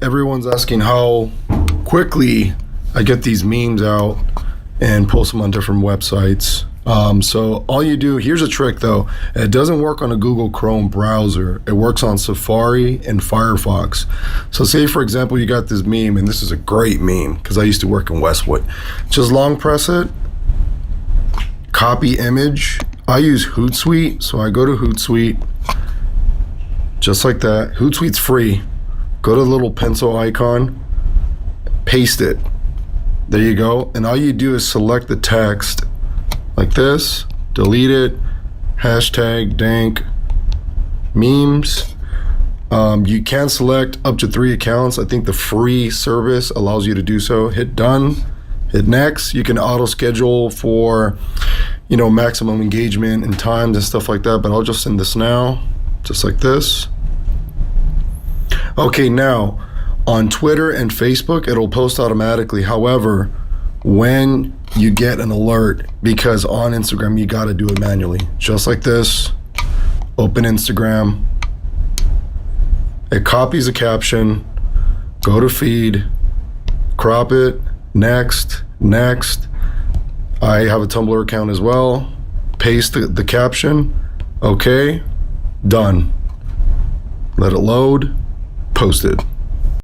everyone's asking how quickly I get these memes out and post them on different websites. So all you do, here's a trick though, it doesn't work on a Google Chrome browser. It works on Safari and Firefox. So say for example, you got this meme, and this is a great meme because I used to work in Westwood. Just long press it, copy image. I use Hootsuite, so I go to Hootsuite, just like that. Hootsuite's free. Go to the little pencil icon, paste it. There you go. And all you do is select the text like this, delete it, hashtag dank memes. You can select up to 3 accounts. I think the free service allows you to do so. Hit done, hit next. You can auto schedule for, you know, maximum engagement and times and stuff like that, but I'll just send this now, just like this. Okay, now on Twitter and Facebook, it'll post automatically. However, when you get an alert, because on Instagram, you got to do it manually. Just like this, open Instagram. It copies a caption, go to feed, crop it, next. I have a Tumblr account as well. Paste the caption. Okay, done. Let it load, post it.